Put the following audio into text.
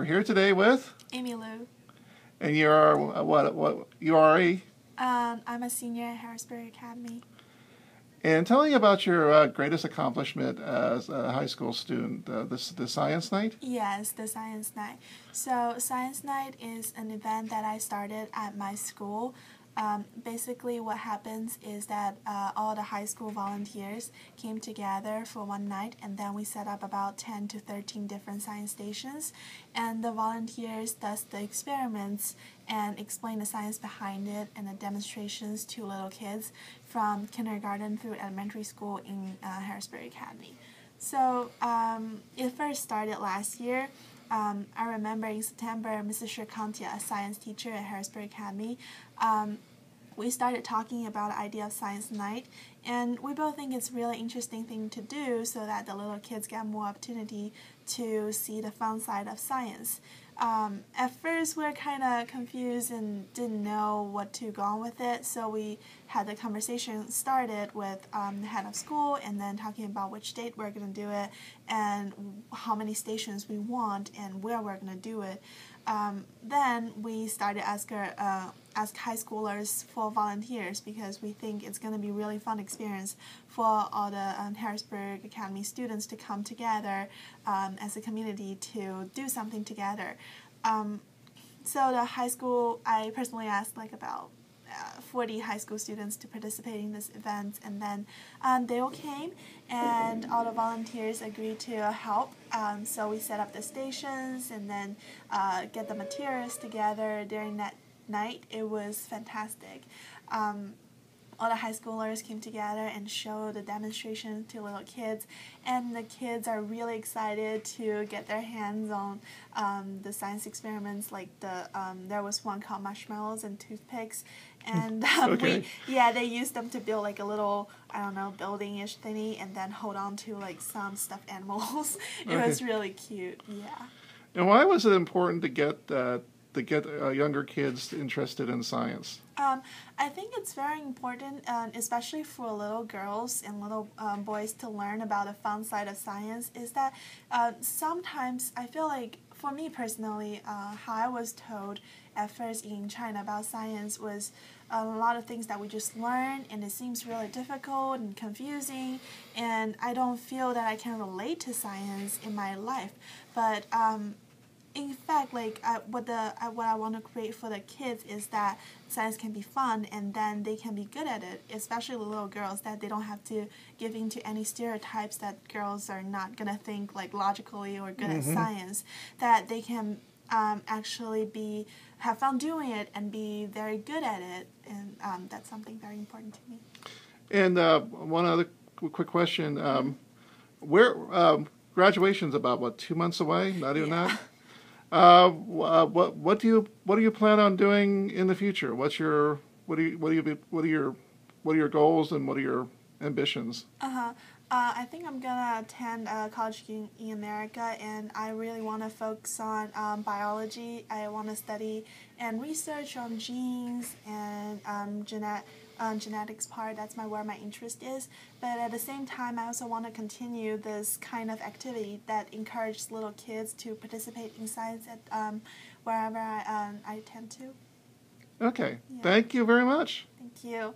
We're here today with Amy Liu. And you're what you are a I'm a senior at Harrisburg Academy. and tell me about your greatest accomplishment as a high school student, the science night. Yes, the Science Night. So Science Night is an event that I started at my school. Basically what happens is that all the high school volunteers came together for one night, and then we set up about 10 to 13 different science stations, and the volunteers does the experiments and explain the science behind it and the demonstrations to little kids from kindergarten through elementary school in Harrisburg Academy. So it first started last year. I remember in September, Mrs. Shirkantia, a science teacher at Harrisburg Academy, we started talking about the idea of Science Night, and we both think it's a really interesting thing to do so that the little kids get more opportunity to see the fun side of science. At first, we were kind of confused and didn't know what to go on with it, so we had the conversation started with the head of school and then talking about which date we're going to do it and how many stations we want and where we're going to do it. Then we started ask high schoolers for volunteers because we think it's going to be a really fun experience for all the Harrisburg Academy students to come together as a community to do something together. So the high school, I personally asked about 40 high school students to participate in this event, and then they all came and all the volunteers agreed to help. So we set up the stations and then get the materials together during that night. It was fantastic. All the high schoolers came together and showed the demonstration to little kids, and the kids are really excited to get their hands on the science experiments. Like there was one called marshmallows and toothpicks, and Okay. they used them to build a little, I don't know, building-ish thingy, and then hold on to some stuffed animals. It was really cute. Yeah. And why was it important to get younger kids interested in science? I think it's very important, especially for little girls and little boys, to learn about the fun side of science. Is that sometimes I feel like, for me personally, how I was told at first in China about science was a lot of things that we just learn, and it seems really difficult and confusing, and I don't feel that I can relate to science in my life. But in fact, what I want to create for the kids is that science can be fun, and then they can be good at it, especially the little girls, that they don't have to give in to any stereotypes that girls are not going to think logically or good at science, that they can actually have fun doing it and be very good at it, and that's something very important to me. And one other quick question: where graduation's about 2 months away? Not even that. What do you plan on doing in the future? What are your goals and what are your ambitions? I think I'm gonna attend college in America, and I really want to focus on biology. I want to study and research on genes and genetics part. That's where my interest is. But at the same time, I also want to continue this kind of activity that encourages little kids to participate in science at wherever I tend to. Okay. Yeah. Thank you very much. Thank you.